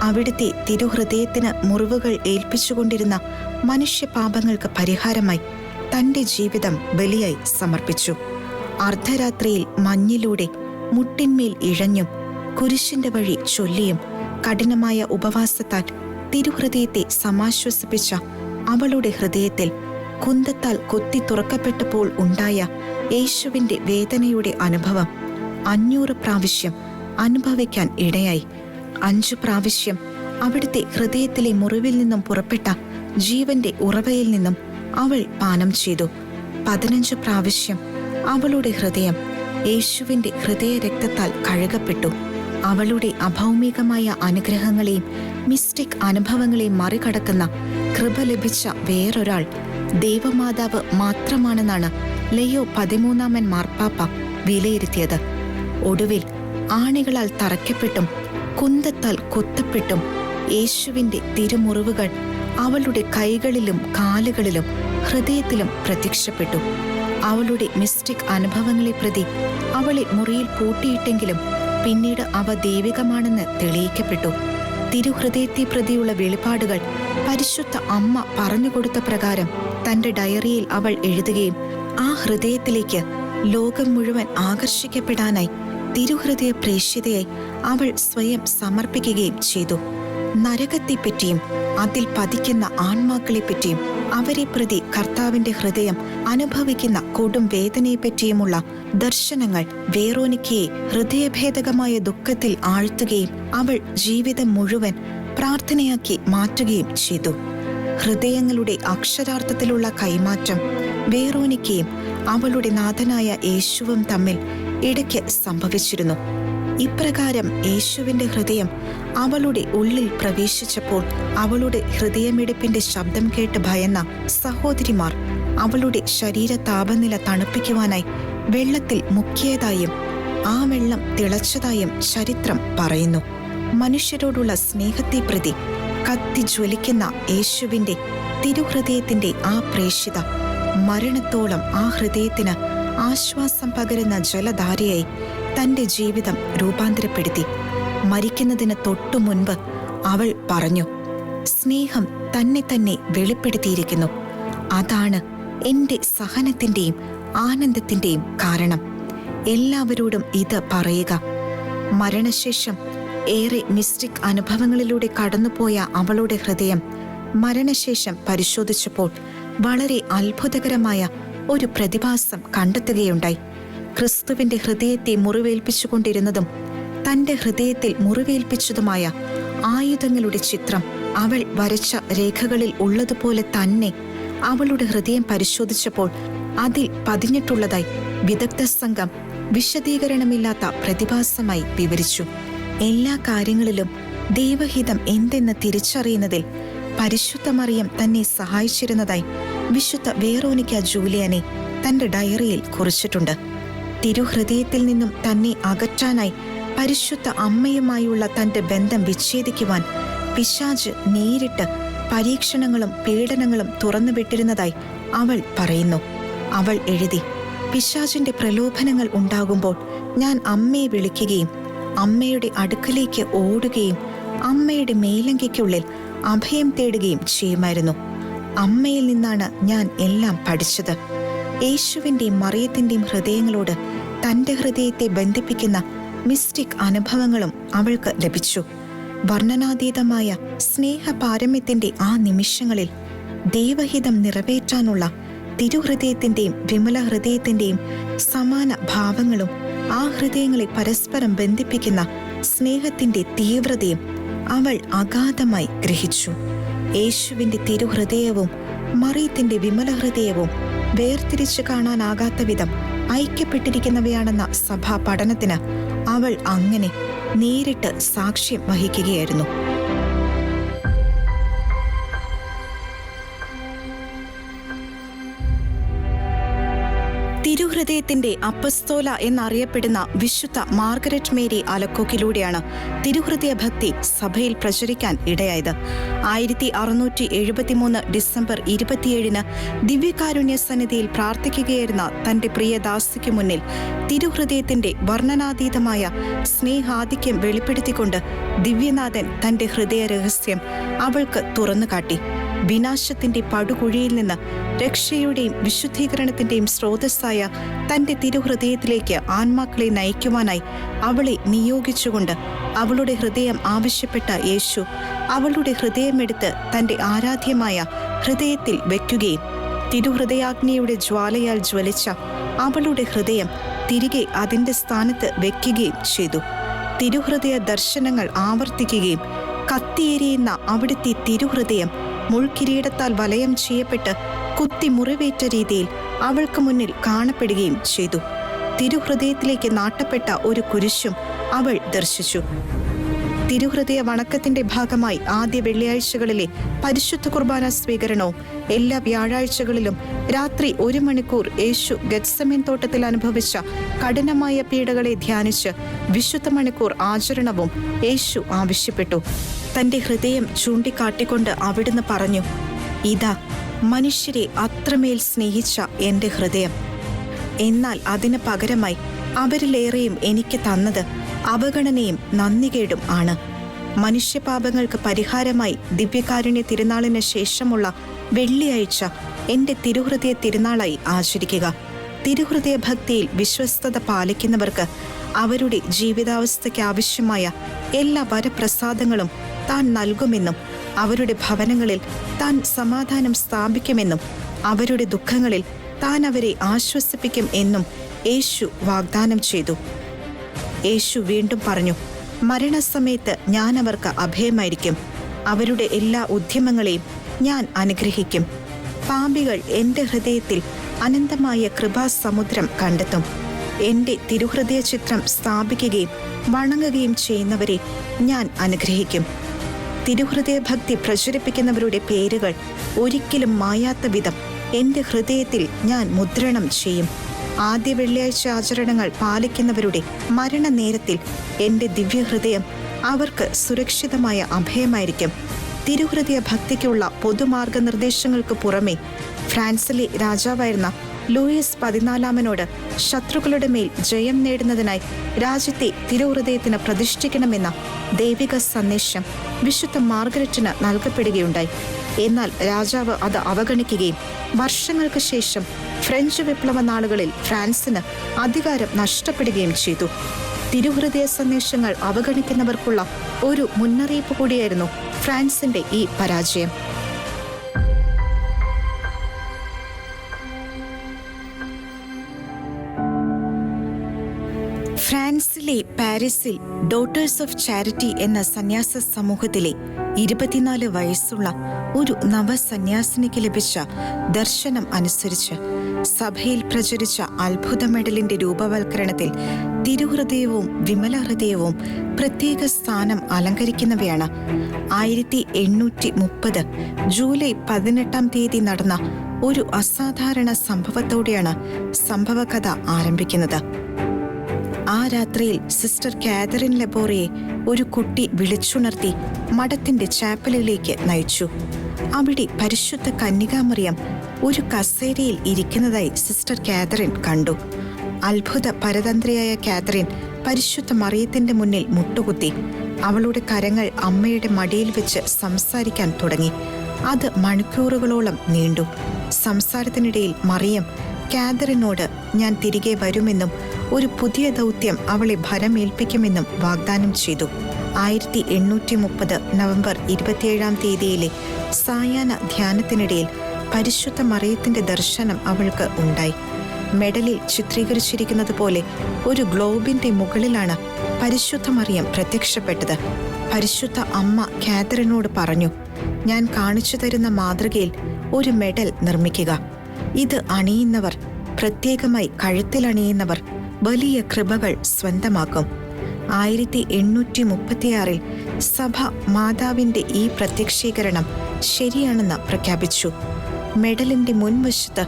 അവിടുത്തെ തിരുഹൃദയത്തിന് മുറിവുകൾ ഏൽപ്പിച്ചുകൊണ്ടിരുന്ന മനുഷ്യപാപങ്ങൾക്ക് പരിഹാരമായി തന്റെ ജീവിതം ബലിയായി സമർപ്പിച്ചു. അർദ്ധരാത്രിയിൽ മഞ്ഞിലൂടെ മുട്ടിന്മേൽ ഇഴഞ്ഞും കുരിശിന്റെ വഴി ചൊല്ലിയും കഠിനമായ ഉപവാസത്താൽ തിരുഹൃദയത്തെ സമാശ്വസിപ്പിച്ച അവളുടെ ഹൃദയത്തിൽ കുന്തത്താൽ കൊത്തി തുറക്കപ്പെട്ടപ്പോൾ ഉണ്ടായ യേശുവിന്റെ വേദനയുടെ അനുഭവം 500 പ്രാവശ്യം അനുഭവിക്കാൻ ഇടയായി. 5 പ്രാവശ്യം അവിടുത്തെ ഹൃദയത്തിലെ മുറിവിൽ നിന്നും പുറപ്പെട്ട ജീവന്റെ ഉറവയിൽ നിന്നും അവൾ പാനം ചെയ്തു. 15 പ്രാവശ്യം അവളുടെ ഹൃദയം യേശുവിന്റെ ഹൃദയരക്തത്താൽ കഴുകപ്പെട്ടു. അവളുടെ അഭൗമികമായ അനുഗ്രഹങ്ങളെയും മിസ്റ്റിക് അനുഭവങ്ങളെയും മറികടക്കുന്ന കൃപ ലഭിച്ച വേറൊരാൾ ദൈവമാതാവ് മാത്രമാണെന്നാണ് ലയോ 13 മാർപ്പാപ്പ വിലയിരുത്തിയത്. ഒടുവിൽ ആണികളാൽ തറയ്ക്കപ്പെട്ടും കുന്തത്താൽ കൊത്തപ്പെട്ടും യേശുവിന്റെ തിരുമുറിവുകൾ അവളുടെ കൈകളിലും കാലുകളിലും ഹൃദയത്തിലും പ്രത്യക്ഷപ്പെട്ടു. അവളുടെ മിസ്റ്റിക് അനുഭവങ്ങളെ പ്രതി അവളെ മുറിയിൽ പൂട്ടിയിട്ടെങ്കിലും പിന്നീട് അവ ദൈവികമാണെന്ന് തെളിയിക്കപ്പെട്ടു. തിരുഹൃദയത്തെ പ്രതിയുള്ള വെളിപാടുകൾ പരിശുദ്ധ അമ്മ പറഞ്ഞുകൊടുത്ത പ്രകാരം തന്റെ ഡയറിയിൽ അവൾ എഴുതുകയും ആ ഹൃദയത്തിലേക്ക് ലോകം മുഴുവൻ ആകർഷിക്കപ്പെടാനായി തിരുഹൃദയ പ്രേക്ഷിതയായി അവൾ സ്വയം സമർപ്പിക്കുകയും ചെയ്തു. നരകത്തെപ്പറ്റിയും അതിൽ പതിക്കുന്ന ആത്മാക്കളെപ്പറ്റിയും അവരെ പ്രതി കർത്താവിന്റെ ഹൃദയം അനുഭവിക്കുന്ന കൊടും വേദനയെപ്പറ്റിയുമുള്ള ദർശനങ്ങൾ വേറോനിക്കയെ ഹൃദയഭേദകമായ ദുഃഖത്തിൽ ആഴ്ത്തുകയും അവൾ ജീവിതം മുഴുവൻ പ്രാർത്ഥനയാക്കി മാറ്റുകയും ചെയ്തു. ഹൃദയങ്ങളുടെ അക്ഷരാർത്ഥത്തിലുള്ള കൈമാറ്റം വേറോനിക്കയും അവളുടെ നാഥനായ യേശുവും തമ്മിൽ ഇടയ്ക്ക് സംഭവിച്ചിരുന്നു. ഇപ്രകാരം യേശുവിന്റെ ഹൃദയം അവളുടെ ഉള്ളിൽ പ്രവേശിച്ചപ്പോൾ അവളുടെ ഹൃദയമിടിപ്പിന്റെ ശബ്ദം കേട്ട് ഭയന്ന സഹോദരിമാർ അവളുടെ ശരീര താപനില തണുപ്പിക്കുവാനായി വെള്ളത്തിൽ മുക്കിയതായും ആ വെള്ളം തിളച്ചതായും ചരിത്രം പറയുന്നു. മനുഷ്യരോടുള്ള സ്നേഹത്തെ പ്രതി കത്തി ജ്വലിക്കുന്ന യേശുവിന്റെ തിരുഹൃദയത്തിന്റെ ആ പ്രേക്ഷിത മരണത്തോളം ആ ഹൃദയത്തിന് ആശ്വാസം പകരുന്ന ജലധാരയായി തന്റെ ജീവിതം രൂപാന്തരപ്പെടുത്തി. മരിക്കുന്നതിന് തൊട്ടു മുൻപ് അവൾ പറഞ്ഞു, സ്നേഹം തന്നെ തന്നെ വെളിപ്പെടുത്തിയിരിക്കുന്നു. അതാണ് എന്റെ സഹനത്തിന്റെയും ആനന്ദത്തിന്റെയും കാരണം. എല്ലാവരോടും ഇത് പറയുക. മരണശേഷം ഏറെ മിസ്റ്റിക് അനുഭവങ്ങളിലൂടെ കടന്നുപോയ അവളുടെ ഹൃദയം മരണശേഷം പരിശോധിച്ചപ്പോൾ വളരെ അത്ഭുതകരമായ ഒരു പ്രതിഭാസം കണ്ടെത്തുകയുണ്ടായി. ക്രിസ്തുവിന്റെ ഹൃദയത്തെ മുറിവേൽപ്പിച്ചുകൊണ്ടിരുന്നതും തന്റെ ഹൃദയത്തിൽ മുറിവേൽപ്പിച്ചതുമായ ആയുധങ്ങളുടെ ചിത്രം അവൾ വരച്ച രേഖകളിൽ ഉള്ളതുപോലെ തന്നെ അവളുടെ ഹൃദയം പരിശോധിച്ചപ്പോൾ അതിൽ പതിഞ്ഞിട്ടുള്ളതായി വിദഗ്ധ സംഘം വിശദീകരണമില്ലാത്ത പ്രതിഭാസമായി വിവരിച്ചു. എല്ലാ കാര്യങ്ങളിലും ദൈവഹിതം എന്തെന്ന് തിരിച്ചറിയുന്നതിൽ പരിശുദ്ധ മറിയം തന്നെ സഹായിച്ചിരുന്നതായി വിശുദ്ധ വേറോനിക്ക ജൂലിയാനെ തന്റെ ഡയറിയിൽ കുറിച്ചിട്ടുണ്ട്. തിരുഹൃദയത്തിൽ നിന്നും തന്നെ അകറ്റാനായി പരിശുദ്ധ അമ്മയുമായുള്ള തന്റെ ബന്ധം വിച്ഛേദിക്കുവാൻ പിശാച് നേരിട്ട് പരീക്ഷണങ്ങളും പീഡനങ്ങളും തുറന്നുവിട്ടിരുന്നതായി അവൾ പറയുന്നു. അവൾ എഴുതി, പിശാചിന്റെ പ്രലോഭനങ്ങൾ ഉണ്ടാകുമ്പോൾ ഞാൻ അമ്മയെ വിളിക്കുകയും അമ്മയുടെ അടുക്കലേക്ക് ഓടുകയും അമ്മയുടെ മേലങ്കയ്ക്കുള്ളിൽ അഭയം തേടുകയും ചെയ്യുമായിരുന്നു. അമ്മയിൽ നിന്നാണ് ഞാൻ എല്ലാം പഠിച്ചത്. യേശുവിന്റെയും മറിയത്തിന്റെയും ഹൃദയങ്ങളോട് തന്റെ ഹൃദയത്തെ ബന്ധിപ്പിക്കുന്ന മിസ്റ്റിക് അനുഭവങ്ങളും അവൾക്ക് ലഭിച്ചു. വർണ്ണനാതീതമായ സ്നേഹപാരമ്യത്തിന്റെ ആ നിമിഷങ്ങളിൽ ദൈവഹിതം നിറവേറ്റാനുള്ള തിരുഹൃദയത്തിന്റെയും വിമല ഹൃദയത്തിന്റെയും സമാന ഭാവങ്ങളും ആ ഹൃദയങ്ങളെ പരസ്പരം ബന്ധിപ്പിക്കുന്ന സ്നേഹത്തിന്റെ തീവ്രതയും അവൾ അഗാധമായി ഗ്രഹിച്ചു. യേശുവിന്റെ തിരുഹൃദയവും മറിയത്തിന്റെ വിമല ഹൃദയവും വേർതിരിച്ചു കാണാനാകാത്ത വിധം ഐക്യപ്പെട്ടിരിക്കുന്നവയാണെന്ന സഭാ പഠനത്തിന് അവൾ അങ്ങനെ നേരിട്ട് സാക്ഷ്യം വഹിക്കുകയായിരുന്നു. തിരുഹൃദയത്തിന്റെ അപ്പസ്തോല എന്നറിയപ്പെടുന്ന വിശുദ്ധ മാർഗരറ്റ് മേരി അലക്കോക്കിലൂടെയാണ് തിരുഹൃദയ ഭക്തി സഭയിൽ പ്രചരിക്കാൻ ഇടയായത്. 1673 ഡിസംബർ 27 ദിവ്യകാരുണ്യ സന്നിധിയിൽ പ്രാർത്ഥിക്കുകയായിരുന്ന തന്റെ പ്രിയദാസിക്ക് മുന്നിൽ തിരുഹൃദയത്തിന്റെ വർണ്ണനാതീതമായ സ്നേഹാധിക്യം വെളിപ്പെടുത്തിക്കൊണ്ട് ദിവ്യനാഥൻ തന്റെ ഹൃദയ രഹസ്യം അവൾക്ക് തുറന്നുകാട്ടി. വിനാശത്തിന്റെ പടുകുഴിയിൽ നിന്ന് രക്ഷയുടെയും വിശുദ്ധീകരണത്തിന്റെയും സ്രോതസ്സായ തന്റെ തിരുഹൃദയത്തിലേക്ക് ആത്മാക്കളെ നയിക്കുവാനായി അവളെ നിയോഗിച്ചുകൊണ്ട് അവളുടെ ഹൃദയം ആവശ്യപ്പെട്ട യേശു അവളുടെ ഹൃദയമെടുത്ത് തന്റെ ആരാധ്യമായ ഹൃദയത്തിൽ വയ്ക്കുകയും തിരുഹൃദയാഗ്നിയുടെ ജ്വാലയാൽ ജ്വലിച്ച അവളുടെ ഹൃദയം തിരികെ അതിന്റെ സ്ഥാനത്ത് വയ്ക്കുകയും ചെയ്തു. തിരുഹൃദയ ദർശനങ്ങൾ ആവർത്തിക്കുകയും കത്തിയേരിയുന്ന അവിടുത്തെ തിരുഹൃദയം മുൾക്കിരീടത്താൽ വലയം ചെയ്യപ്പെട്ട് കുത്തി മുറിവേറ്റ രീതിയിൽ അവൾക്ക് മുന്നിൽ കാണപ്പെടുകയും ചെയ്തു. തിരുഹൃദയത്തിലേക്ക് നാട്ടപ്പെട്ട ഒരു കുരിശും അവൾ ദർശിച്ചു. തിരുഹൃദയ വണക്കത്തിന്റെ ഭാഗമായി ആദ്യ വെള്ളിയാഴ്ചകളിലെ പരിശുദ്ധ കുർബാന സ്വീകരണവും എല്ലാ വ്യാഴാഴ്ചകളിലും രാത്രി 1 മണിക്കൂർ യേശു ഗെത്സമേൻ തോട്ടത്തിൽ അനുഭവിച്ച കഠിനമായ പീഡകളെ ധ്യാനിച്ച് വിശുദ്ധ മണിക്കൂർ ആചരണവും യേശു ആവശ്യപ്പെട്ടു. തന്റെ ഹൃദയം ചൂണ്ടിക്കാട്ടിക്കൊണ്ട് അവിടുന്ന് പറഞ്ഞു, ഇതാ മനുഷ്യരെ അത്രമേൽ സ്നേഹിച്ച എന്റെ ഹൃദയം. എന്നാൽ അതിന് പകരമായി അവരിലേറെയും എനിക്ക് തന്നത് അവഗണനയും നന്ദികേടും ആണ്. മനുഷ്യപാപങ്ങൾക്ക് പരിഹാരമായി ദിവ്യകാരുണ്യ തിരുനാളിന് ശേഷമുള്ള വെള്ളിയാഴ്ച എൻ്റെ തിരുഹൃദയ തിരുനാളായി ആചരിക്കുക. തിരുഹൃദയ ഭക്തിയിൽ വിശ്വസ്തത പാലിക്കുന്നവർക്ക് അവരുടെ ജീവിതാവസ്ഥയ്ക്ക് ആവശ്യമായ എല്ലാ വരപ്രസാദങ്ങളും താൻ നൽകുമെന്നും അവരുടെ ഭവനങ്ങളിൽ താൻ സമാധാനം സ്ഥാപിക്കുമെന്നും അവരുടെ ദുഃഖങ്ങളിൽ താൻ അവരെ ആശ്വസിപ്പിക്കും എന്നും യേശു വാഗ്ദാനം ചെയ്തു. യേശു വീണ്ടും പറഞ്ഞു, മരണസമയത്ത് ഞാൻ അവർക്ക് അഭയമായിരിക്കും. അവരുടെ എല്ലാ ഉദ്യമങ്ങളെയും ഞാൻ അനുഗ്രഹിക്കും. പാപികൾ എൻ്റെ ഹൃദയത്തിൽ അനന്തമായ കൃപാസമുദ്രം കണ്ടെത്തും. എൻ്റെ തിരുഹൃദയ ചിത്രം സ്ഥാപിക്കുകയും വണങ്ങുകയും ചെയ്യുന്നവരെ ഞാൻ അനുഗ്രഹിക്കും. തിരുഹൃദയ ഭക്തി പ്രചരിപ്പിക്കുന്നവരുടെ പേരുകൾ ഒരിക്കലും മായാത്ത വിധം എൻ്റെ ഹൃദയത്തിൽ ഞാൻ മുദ്രണം ചെയ്യും. ആദ്യ വെള്ളിയാഴ്ച ആചരണങ്ങൾ പാലിക്കുന്നവരുടെ മരണനേരത്തിൽ എൻ്റെ ദിവ്യഹൃദയം അവർക്ക് സുരക്ഷിതമായ അഭയമായിരിക്കും. തിരുഹൃദയ ഭക്തിക്കുള്ള പൊതുമാർഗനിർദ്ദേശങ്ങൾക്ക് പുറമെ ഫ്രാൻസിലെ രാജാവായിരുന്ന ലൂയിസ് 14 ശത്രുക്കളുടെ മേൽ ജയം നേടുന്നതിനായി രാജ്യത്തെ തിരുഹൃദയത്തിന് പ്രതിഷ്ഠിക്കണമെന്ന ദൈവിക സന്ദേശം വിശുദ്ധ മാർഗരറ്റിന് നൽകപ്പെടുകയുണ്ടായി. എന്നാൽ രാജാവ് അത് അവഗണിക്കുകയും വർഷങ്ങൾക്ക് ശേഷം ഫ്രഞ്ച് വിപ്ലവ നാളുകളിൽ ഫ്രാൻസിന് അധികാരം നഷ്ടപ്പെടുകയും ചെയ്തു. തിരുഹൃദയ സന്ദേശങ്ങൾ അവഗണിക്കുന്നവർക്കുള്ള ഒരു മുന്നറിയിപ്പ് കൂടിയായിരുന്നു ഫ്രാൻസിന്റെ ഈ പരാജയം. ഫ്രാൻസിലെ പാരീസിൽ ഡോട്ടേഴ്സ് ഓഫ് ചാരിറ്റി എന്ന സന്യാസ സമൂഹത്തിലെ 24 വയസ്സുള്ള ഒരു നവസന്യാസിനിക്ക് ലഭിച്ച ദർശനം അനുസരിച്ച് സഭയിൽ പ്രചരിച്ച അത്ഭുത മെഡലിന്റെ രൂപവൽക്കരണത്തിൽ തിരുഹൃദയവും വിമലഹൃദയവും പ്രത്യേക സ്ഥാനം അലങ്കരിക്കുന്നവയാണ്. 1830 ജൂലൈ 18 നടന്ന ഒരു അസാധാരണ സംഭവത്തോടെയാണ് സംഭവകഥ ആരംഭിക്കുന്നത്. ആ രാത്രിയിൽ സിസ്റ്റർ കാതറിൻ ലെബോറയെ ഒരു കുട്ടി വിളിച്ചുണർത്തി മഠത്തിന്റെ ചാപ്പലിലേക്ക് നയിച്ചു. അവിടെ പരിശുദ്ധ കന്യകാമറിയം ഒരു കസേരയിൽ ഇരിക്കുന്നതായി സിസ്റ്റർ കാതറിൻ കണ്ടു. അത്ഭുത പരതന്ത്രയായ കാതറിൻ പരിശുദ്ധ മറിയത്തിന്റെ മുന്നിൽ മുട്ടുകുത്തി. അവളുടെ കരങ്ങൾ അമ്മയുടെ മടിയിൽ വെച്ച് സംസാരിക്കാൻ തുടങ്ങി. അത് മണിക്കൂറുകളോളം നീണ്ടു. സംസാരത്തിനിടയിൽ മറിയം കാതറിനോട് ഞാൻ തിരികെ വരുമെന്നും ഒരു പുതിയ ദൗത്യം അവളെ ഭരമേൽപ്പിക്കുമെന്നും വാഗ്ദാനം ചെയ്തു. 1830 നവംബർ 27 സായാഹ്ന ധ്യാനത്തിനിടയിൽ പരിശുദ്ധ മറിയത്തിന്റെ ദർശനം അവൾക്ക് ഉണ്ടായി. മെഡലിൽ ചിത്രീകരിച്ചിരിക്കുന്നത് പോലെ ഒരു ഗ്ലോബിന്റെ മുകളിലാണ് പരിശുദ്ധ മറിയം പ്രത്യക്ഷപ്പെട്ടത്. പരിശുദ്ധ അമ്മ കാതറിനോട് പറഞ്ഞു, ഞാൻ കാണിച്ചു തരുന്ന മാതൃകയിൽ ഒരു മെഡൽ നിർമ്മിക്കുക. ഇത് അണിയുന്നവർ, പ്രത്യേകമായി കഴുത്തിലണിയുന്നവർ, വലിയ കൃപകൾ സ്വന്തമാക്കും. 1836 സഭ മാതാവിന്റെ ഈ പ്രത്യക്ഷീകരണം ശരിയാണെന്ന് പ്രഖ്യാപിച്ചു. മെഡലിന്റെ മുൻവശത്ത്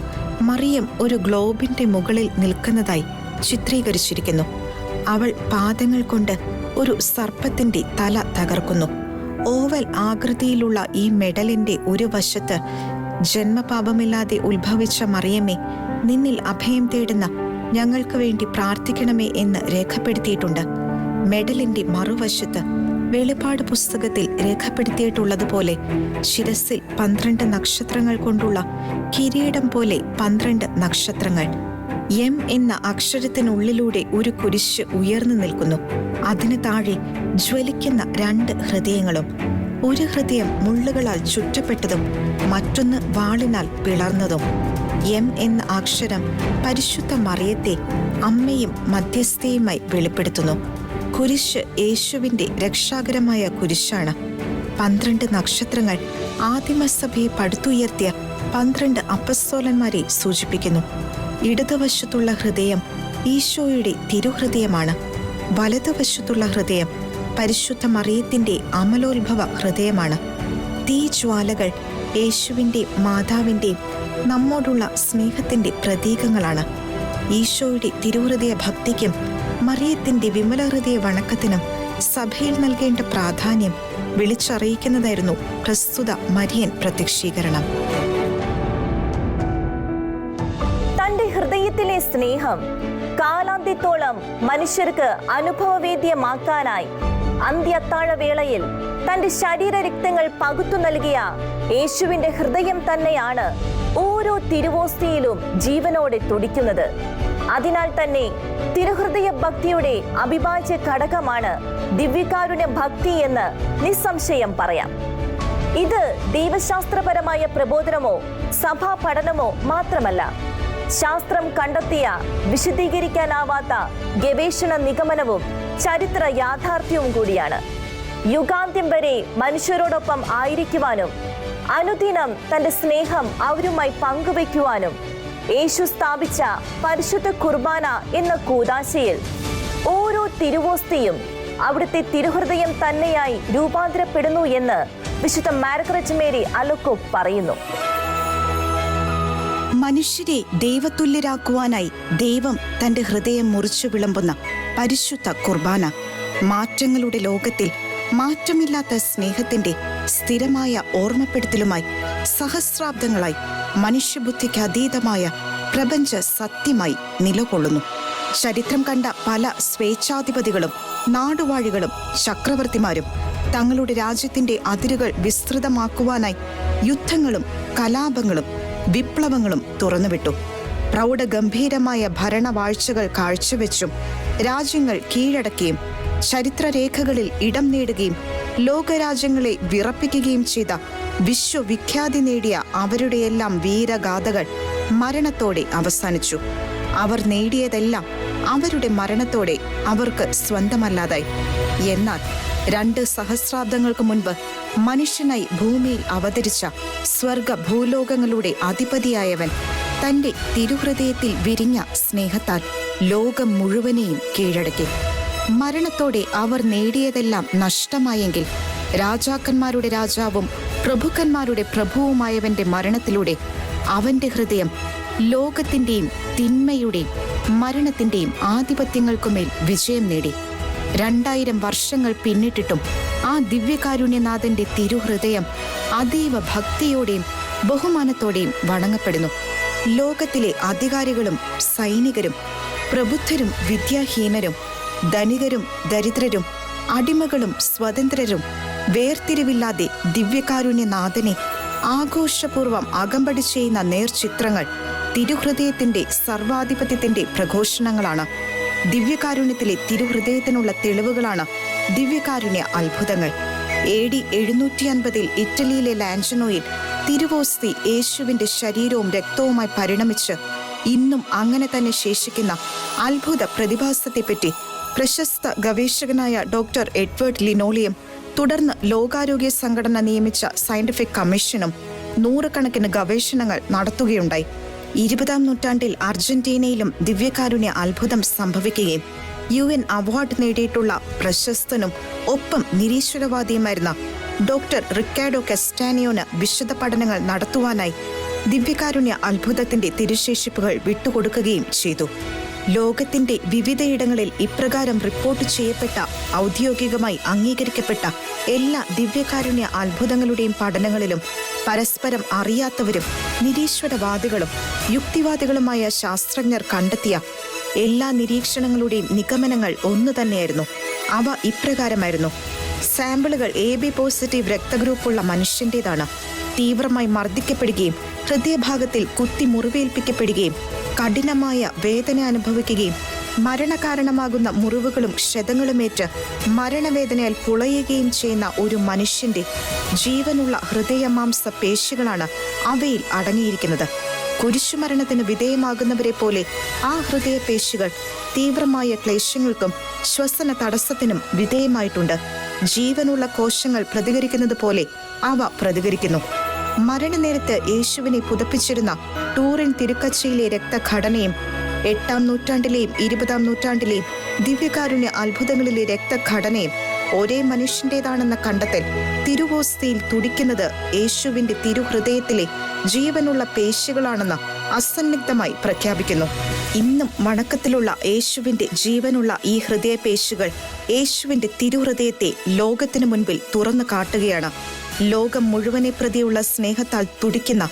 മറിയം ഒരു ഗ്ലോബിന്റെ മുകളിൽ നിൽക്കുന്നതായി ചിത്രീകരിച്ചിരിക്കുന്നു. അവൾ പാദങ്ങൾ കൊണ്ട് ഒരു സർപ്പത്തിന്റെ തല തകർക്കുന്നു. ഓവൽ ആകൃതിയിലുള്ള ഈ മെഡലിന്റെ ഒരു വശത്ത് ജന്മപാപമില്ലാതെ ഉത്ഭവിച്ച മറിയമേ, നിന്നിൽ അഭയം തേടുന്ന ഞങ്ങൾക്ക് വേണ്ടി പ്രാർത്ഥിക്കണമേ എന്ന് രേഖപ്പെടുത്തിയിട്ടുണ്ട്. മെഡലിന്റെ മറുവശത്ത് വെളിപാട് പുസ്തകത്തിൽ രേഖപ്പെടുത്തിയിട്ടുള്ളതുപോലെ ശിരസിൽ 12 നക്ഷത്രങ്ങൾ കൊണ്ടുള്ള കിരീടം പോലെ 12 നക്ഷത്രങ്ങൾ. എം എന്ന അക്ഷരത്തിനുള്ളിലൂടെ ഒരു കുരിശ് ഉയർന്നു നിൽക്കുന്നു. അതിന് താഴെ ജ്വലിക്കുന്ന 2 ഹൃദയങ്ങളും. ഒരു ഹൃദയം മുള്ളുകളാൽ ചുറ്റപ്പെട്ടതും മറ്റൊന്ന് വാളിനാൽ പിളർന്നതും. എം എന്ന അക്ഷരം പരിശുദ്ധ മറിയത്തെ അമ്മയും മധ്യസ്ഥയുമായി വെളിപ്പെടുത്തുന്നു. കുരിശ് യേശുവിന്റെ രക്ഷാകരമായ കുരിശാണ്. 12 നക്ഷത്രങ്ങൾ ആദിമസഭയെ പടുത്തുയർത്തിയ 12 അപ്പസ്തോലന്മാരെ സൂചിപ്പിക്കുന്നു. ഇടതുവശത്തുള്ള ഹൃദയം ഈശോയുടെ തിരുഹൃദയമാണ്. വലതുവശത്തുള്ള ഹൃദയം പരിശുദ്ധ മറിയത്തിന്റെ അമലോത്ഭവ ഹൃദയമാണ്. തീജ്വാലകൾ യേശുവിൻ്റെ മാതാവിൻ്റെയും നമ്മോടുള്ള സ്നേഹത്തിൻ്റെ പ്രതീകങ്ങളാണ്. ഈശോയുടെ തിരുഹൃദയ ഭക്തിക്കും മറിയത്തിൻ്റെ വിമലഹൃദയ വണക്കത്തിനും സഭയിൽ നൽകേണ്ട പ്രാധാന്യം വിളിച്ചറിയിക്കുന്നതായിരുന്നു പ്രസ്തുത മരിയൻ പ്രത്യക്ഷീകരണം. തന്റെ ഹൃദയ ഹൃദയത്തിലെ സ്നേഹം കാലാന്ത്യത്തോളം മനുഷ്യർക്ക് അനുഭവവേദ്യമാക്കാനായി അന്ത്യത്താഴവേളയിൽ തന്റെ ശരീരരക്തങ്ങൾ പകുത്തു നൽകിയ യേശുവിന്റെ ഹൃദയം തന്നെയാണ് ഓരോ തിരുവോസ്തിയിലും ജീവനോടെ തുടിക്കുന്നത്. അതിനാൽ തന്നെ തിരുഹൃദയ ഭക്തിയുടെ അവിഭാജ്യ ഘടകമാണ് ദിവ്യകാരുണ്യ ഭക്തി എന്ന് നിസ്സംശയം പറയാം. ഇത് ദൈവശാസ്ത്രപരമായ പ്രബോധനമോ സഭാ പഠനമോ മാത്രമല്ല, ശാസ്ത്രം കണ്ടെത്തിയ വിശദീകരിക്കാനാവാത്ത ഗവേഷണ നിഗമനവും ചരിത്ര യാഥാർത്ഥ്യവും കൂടിയാണ്. യുഗാന്ത്യം വരെ മനുഷ്യരോടൊപ്പം ആയിരിക്കുവാനും അനുദിനം തന്റെ സ്നേഹം അവരുമായി പങ്കുവയ്ക്കുവാനും യേശു സ്ഥാപിച്ച പരിശുദ്ധ കുർബാന എന്ന കൂദാശയിൽ ഓരോ തിരുവോസ്തിയും അവിടുത്തെ തിരുഹൃദയം തന്നെയായി രൂപാന്തരപ്പെടുന്നു എന്ന് വിശുദ്ധ മാർഗരറ്റ് മേരി അലൊക്കോക്ക് പറയുന്നു. മനുഷ്യരെ ദൈവതുല്യരാക്കുവാനായി ദൈവം തന്റെ ഹൃദയം മുറിച്ചു വിളമ്പുന്ന പരിശുദ്ധ കുർബാന മാറ്റങ്ങളുടെ ലോകത്തിൽ മാറ്റമില്ലാത്ത സ്നേഹത്തിന്റെ സ്ഥിരമായ ഓർമ്മപ്പെടുത്തലുമായി സഹസ്രാബ്ദങ്ങളായി മനുഷ്യബുദ്ധിക്ക് അതീതമായ പ്രപഞ്ച സത്യമായി നിലകൊള്ളുന്നു. ചരിത്രം കണ്ട പല സ്വേച്ഛാധിപതികളും നാടുവാഴികളും ചക്രവർത്തിമാരും തങ്ങളുടെ രാജ്യത്തിന്റെ അതിരുകൾ വിസ്തൃതമാക്കുവാനായി യുദ്ധങ്ങളും കലാപങ്ങളും വിപ്ലവങ്ങളും തുറന്നുവിട്ടു. പ്രൗഢഗംഭീരമായ ഭരണവാഴ്ചകൾ കാഴ്ചവെച്ചും രാജ്യങ്ങൾ കീഴടക്കുകയും ചരിത്രരേഖകളിൽ ഇടം നേടുകയും ലോകരാജ്യങ്ങളെ വിറപ്പിക്കുകയും ചെയ്ത വിശ്വവിഖ്യാതി നേടിയ അവരുടെയെല്ലാം വീരഗാഥകൾ മരണത്തോടെ അവസാനിച്ചു. അവർ നേടിയതെല്ലാം അവരുടെ മരണത്തോടെ അവർക്ക് സ്വന്തമല്ലാതായി. എന്നാൽ 2 സഹസ്രാബ്ദങ്ങൾക്ക് മുൻപ് മനുഷ്യനായി ഭൂമിയിൽ അവതരിച്ച സ്വർഗ ഭൂലോകങ്ങളുടെ അധിപതിയായവൻ തന്റെ തിരുഹൃദയത്തിൽ വിരിഞ്ഞ സ്നേഹത്താൽ ലോകം മുഴുവനെയും കീഴടക്കി. മരണത്തോടെ അവർ നേടിയതെല്ലാം നഷ്ടമായെങ്കിൽ രാജാക്കന്മാരുടെ രാജാവും പ്രഭുക്കന്മാരുടെ പ്രഭുവുമായവന്റെ മരണത്തിലൂടെ അവന്റെ ഹൃദയം ലോകത്തിന്റെയും തിന്മയുടെയും മരണത്തിന്റെയും ആധിപത്യങ്ങൾക്കുമേൽ വിജയം നേടി. 2000 വർഷങ്ങൾ പിന്നിട്ടിട്ടും ആ ദിവ്യകാരുണ്യനാഥന്റെ തിരുഹൃദയം അതീവ ഭക്തിയോടെയും ബഹുമാനത്തോടെയും വണങ്ങപ്പെടുന്നു. ലോകത്തിലെ അധികാരികളും സൈനികരും പ്രബുദ്ധരും വിദ്യാഹീനരും ധനികരും ദരിദ്രരും അടിമകളും സ്വതന്ത്രരും വേർതിരിവില്ലാതെ ദിവ്യകാരുണ്യനാഥനെ ആഘോഷപൂർവ്വം അകമ്പടി ചെയ്യുന്ന നേർചിത്രങ്ങൾ തിരുഹൃദയത്തിന്റെ സർവാധിപത്യത്തിന്റെ പ്രഘോഷണങ്ങളാണ്. ദിവ്യകാരുണ്യത്തിലെ തിരുഹൃദയത്തിനുള്ള തെളിവുകളാണ് ദിവ്യകാരുണ്യ അത്ഭുതങ്ങൾ. AD 750 ഇറ്റലിയിലെ ലാഞ്ചനോയിൽ തിരുവോസ്തി യേശുവിന്റെ ശരീരവും രക്തവുമായി പരിണമിച്ച് ഇന്നും അങ്ങനെ തന്നെ ശേഷിക്കുന്ന അത്ഭുത പ്രതിഭാസത്തെപ്പറ്റി പ്രശസ്ത ഗവേഷകനായ ഡോക്ടർ എഡ്വേർഡ് ലിനോളിയം, തുടർന്ന് ലോകാരോഗ്യ സംഘടന നിയമിച്ച സയന്റിഫിക് കമ്മീഷനും നൂറുകണക്കിന് ഗവേഷണങ്ങൾ നടത്തുകയുണ്ടായി. 20-ാം നൂറ്റാണ്ടിൽ അർജന്റീനയിലും ദിവ്യകാരുണ്യ അത്ഭുതം സംഭവിക്കുകയും UN അവാർഡ് നേടിയിട്ടുള്ള പ്രശസ്തനും ഒപ്പം നിരീശ്വരവാദിയുമായിരുന്ന ഡോക്ടർ റിക്കാർഡോ കസ്റ്റാനിയോന് വിശദ പഠനങ്ങൾ നടത്തുവാനായി ദിവ്യകാരുണ്യ അത്ഭുതത്തിന്റെ തിരുശേഷിപ്പുകൾ വിട്ടുകൊടുക്കുകയും ചെയ്തു. ലോകത്തിന്റെ വിവിധയിടങ്ങളിൽ ഇപ്രകാരം റിപ്പോർട്ട് ചെയ്യപ്പെട്ട ഔദ്യോഗികമായി അംഗീകരിക്കപ്പെട്ട എല്ലാ ദിവ്യകാരുണ്യ അത്ഭുതങ്ങളുടെയും പഠനങ്ങളിലും പരസ്പരം അറിയാത്തവരും നിരീശ്വരവാദികളും യുക്തിവാദികളുമായ ശാസ്ത്രജ്ഞർ കണ്ടെത്തിയ എല്ലാ നിരീക്ഷണങ്ങളുടെയും നിഗമനങ്ങൾ ഒന്നു തന്നെയായിരുന്നു. അവ ഇപ്രകാരമായിരുന്നു: സാമ്പിളുകൾ AB പോസിറ്റീവ് രക്തഗ്രൂപ്പുള്ള മനുഷ്യൻ്റേതാണ്. തീവ്രമായി മർദ്ദിക്കപ്പെടുകയും ഹൃദയഭാഗത്തിൽ കുത്തി മുറിവേൽപ്പിക്കപ്പെടുകയും കഠിനമായ വേദന അനുഭവിക്കുകയും മരണകാരണമാകുന്ന മുറിവുകളും ക്ഷതങ്ങളുമേറ്റ് മരണവേദനയാൽ പുളയുകയും ചെയ്യുന്ന ഒരു മനുഷ്യന്റെ ജീവനുള്ള ഹൃദയമാംസ പേശികളാണ് അവയിൽ അടങ്ങിയിരിക്കുന്നത്. കുരിശുമരണത്തിന് വിധേയമാകുന്നവരെ പോലെ ആ ഹൃദയപേശികൾ തീവ്രമായ ക്ലേശങ്ങൾക്കും ശ്വസന തടസ്സത്തിനും വിധേയമായിട്ടുണ്ട്. ജീവനുള്ള കോശങ്ങൾ പ്രതികരിക്കുന്നത് പോലെ അവ പ്രതികരിക്കുന്നു. മരണനേരത്ത് യേശുവിനെ പുതപ്പിച്ചിരുന്ന ടൂറിൻ തിരുക്കച്ചയിലെ രക്തഘടനയും 8-ാം നൂറ്റാണ്ടിലെയും 20-ാം നൂറ്റാണ്ടിലെയും ദിവ്യകാരുണ്യ അത്ഭുതങ്ങളിലെ രക്തഘടനയും ഒരേ മനുഷ്യൻ്റേതാണെന്ന കണ്ടെത്തൽ തിരുവോസ്തിയിൽ തുടിക്കുന്നത് യേശുവിന്റെ തിരുഹൃദയത്തിലെ ജീവനുള്ള പേശികളാണെന്ന് അസന്നിഗ്ധമായി പ്രഖ്യാപിക്കുന്നു. ഇന്നും വണക്കത്തിലുള്ള യേശുവിന്റെ ജീവനുള്ള ഈ ഹൃദയപേശികൾ യേശുവിന്റെ തിരുഹൃദയത്തെ ലോകത്തിനു മുൻപിൽ തുറന്നു കാട്ടുകയാണ്. ലോകം മുഴുവനെ പ്രതിയുള്ള സ്നേഹത്താൽ തുടിക്കുന്ന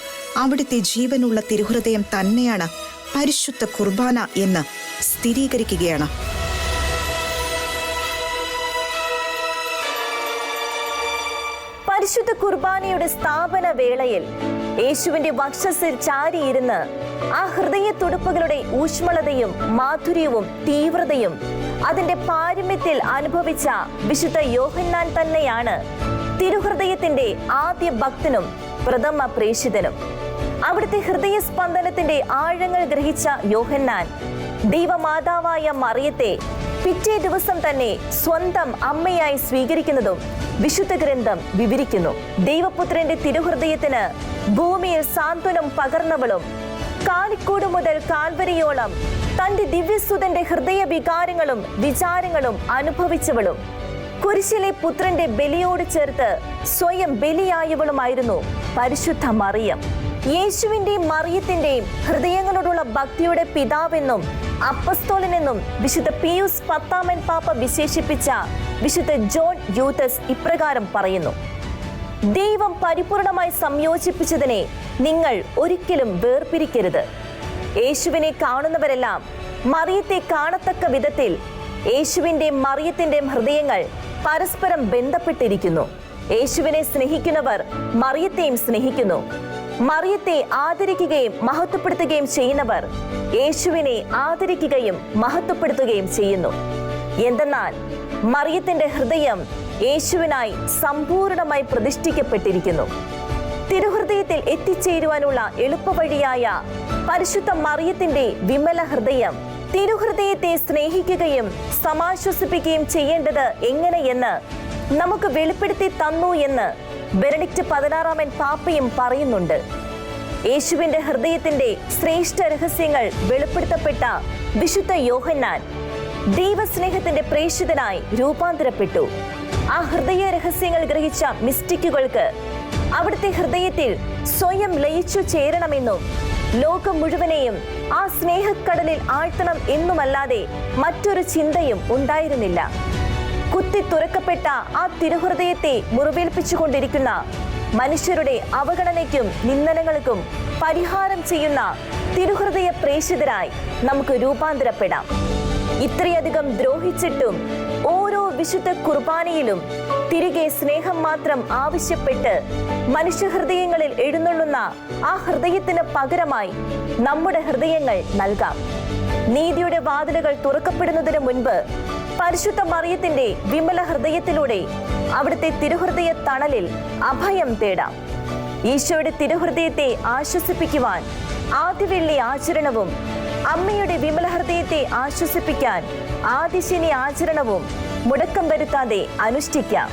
അവിടുത്തെ ജീവനുള്ള തിരുഹൃദയം തന്നെയാണ് പരിശുദ്ധ കുർബാന എന്ന് സ്ഥിരീകരിക്കുകയാണ്. പരിശുദ്ധ കുർബാനയുടെ സ്ഥാപന വേളയിൽ യേശുവിന്റെ വക്ഷസ്സിൽ ചാരിയിരുന്ന് ആ ഹൃദയ തുടുപ്പുകളുടെ ഊഷ്മളതയും മാധുര്യവും തീവ്രതയും അതിന്റെ പാരമ്യത്തിൽ അനുഭവിച്ച വിശുദ്ധ യോഹന്നാൻ തന്നെയാണ് തിരുഹൃദയത്തിന്റെ ആദ്യ ഭക്തനും പ്രഥമ പ്രേഷിതനും. അവിടുത്തെ ഹൃദയസ്പന്ദനത്തിന്റെ ആഴങ്ങൾ ഗ്രഹിച്ച യോഹന്നാൻ ദൈവമാതാവായ മറിയത്തെ പിറ്റേ ദിവസം തന്നെ സ്വന്തം അമ്മയായി സ്വീകരിക്കുന്നതും വിശുദ്ധ ഗ്രന്ഥം വിവരിക്കുന്നു. ദൈവപുത്രന്റെ തിരുഹൃദയത്തിന് ഭൂമിയിൽ സാന്ത്വനം പകർന്നവളും കാലിക്കൂട് മുതൽ കാൽവരിയോളം തന്റെ ദിവ്യസുതന്റെ ഹൃദയ വികാരങ്ങളും വിചാരങ്ങളും അനുഭവിച്ചവളും കുരിശിലെ പുത്രന്റെ ബലിയോട് ചേർത്ത് സ്വയം ബലിയായവളുമായിരുന്നു പരിശുദ്ധ മറിയം. യേശുവിന്റെയും മറിയത്തിന്റെയും ഹൃദയങ്ങളോടുള്ള ഭക്തിയുടെ പിതാവെന്നും അപ്പസ്തോലനെന്നും വിശുദ്ധ പിയൂസ് 10 പാപ്പ വിശേഷിപ്പിച്ച വിശുദ്ധ ജോൺ യൂതസ് ഇപ്രകാരം പറയുന്നു: ദൈവം പരിപൂർണമായി സംയോജിപ്പിച്ചതിനെ നിങ്ങൾ ഒരിക്കലും വേർപിരിക്കരുത്. യേശുവിനെ കാണുന്നവരെല്ലാം മറിയത്തെ കാണത്തക്ക വിധത്തിൽ യേശുവിന്റെയും മറിയത്തിന്റെയും ഹൃദയങ്ങൾ പരസ്പരം ബന്ധപ്പെട്ടിരിക്കുന്നു. യേശുവിനെ സ്നേഹിക്കുന്നവർ മറിയത്തെയും സ്നേഹിക്കുന്നു. മറിയത്തെ ആദരിക്കുകയും മഹത്വപ്പെടുത്തുകയും ചെയ്യുന്നവർ യേശുവിനെ ആദരിക്കുകയും മഹത്വപ്പെടുത്തുകയും ചെയ്യുന്നു. എന്തെന്നാൽ മറിയത്തിന്റെ ഹൃദയം യേശുവിനായി സമ്പൂർണമായി പ്രതിഷ്ഠിക്കപ്പെട്ടിരിക്കുന്നു. തിരുഹൃദയത്തിൽ എത്തിച്ചേരുവാനുള്ള എളുപ്പവഴിയായ പരിശുദ്ധ മറിയത്തിന്റെ വിമല ഹൃദയം തിരുഹൃദയത്തെ സ്നേഹിക്കുകയും സമാശ്വസിപ്പിക്കുകയും ചെയ്യേണ്ടത് എങ്ങനെയെന്ന് നമുക്ക് വെളിപ്പെടുത്തി തന്നു എന്ന് ബെനഡിക്റ്റ് 16 പാപ്പയും പറയുന്നുണ്ട്. യേശുവിന്റെ ഹൃദയത്തിന്റെ ശ്രേഷ്ഠ രഹസ്യങ്ങൾ വെളിപ്പെടുത്തപ്പെട്ട വിശുദ്ധ യോഹന്നാൻ ദൈവസ്നേഹത്തിന്റെ പ്രേഷിതനായി രൂപാന്തരപ്പെട്ടു. ആ ഹൃദയ രഹസ്യങ്ങൾ ഗ്രഹിച്ച മിസ്റ്റിക്കുകൾക്ക് അവിടുത്തെ ഹൃദയത്തിൽ സ്വയം ലയിച്ചു ചേരണമെന്നും ലോകം മുഴുവനെയും ആ സ്നേഹക്കടലിൽ ആഴ്ത്തണം എന്നുമല്ലാതെ മറ്റൊരു ചിന്തയും ഉണ്ടായിരുന്നില്ല. കുത്തി തുറക്കപ്പെട്ട ആ തിരുഹൃദയത്തെ മുറിവേൽപ്പിച്ചുകൊണ്ടിരിക്കുന്ന മനുഷ്യരുടെ അവഗണനയ്ക്കും നിന്ദനങ്ങൾക്കും പരിഹാരം ചെയ്യുന്ന തിരുഹൃദയ പ്രേഷിതരായി നമുക്ക് രൂപാന്തരപ്പെടാം. ഇത്രയധികം ദ്രോഹിച്ചിട്ടും ഓരോ വിശുദ്ധ കുർബാനയിലും തിരികെ സ്നേഹം മാത്രം ആവശ്യപ്പെട്ട് മനുഷ്യഹൃദയങ്ങളിൽ എഴുന്നള്ളുന്ന ആ ഹൃദയത്തിന് പകരമായി നമ്മുടെ ഹൃദയങ്ങൾ നൽകാം. നീതിയുടെ വാതിലുകൾ തുറക്കപ്പെടുന്നതിന് മുൻപ് പരിശുദ്ധ മറിയത്തിന്റെ വിമല ഹൃദയത്തിലൂടെ അവിടുത്തെ തിരുഹൃദയ തണലിൽ അഭയം തേടാം. ഈശോയുടെ തിരുഹൃദയത്തെ ആശ്വസിപ്പിക്കുവാൻ ആദ്യവെള്ളി ആചരണവും അമ്മയുടെ വിമല ഹൃദയത്തെ ആശ്വസിപ്പിക്കാൻ ആദിശനി ആചരണവും മുടക്കം വരുത്താതെ അനുഷ്ഠിക്കാം.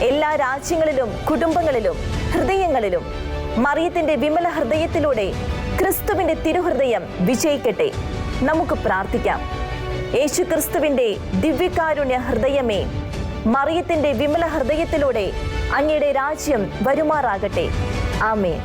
എല്ലാ രാജ്യങ്ങളിലും കുടുംബങ്ങളിലും ഹൃദയങ്ങളിലും മറിയത്തിന്റെ വിമല ഹൃദയത്തിലൂടെ ക്രിസ്തുവിന്റെ തിരുഹൃദയം വിജയിക്കട്ടെ. നമുക്ക് പ്രാർത്ഥിക്കാം. യേശു ക്രിസ്തുവിന്റെ ദിവ്യകാരുണ്യ ഹൃദയമേ, മറിയത്തിന്റെ വിമല ഹൃദയത്തിലൂടെ അങ്ങയുടെ രാജ്യം വരുമാറാകട്ടെ. ആമേൻ.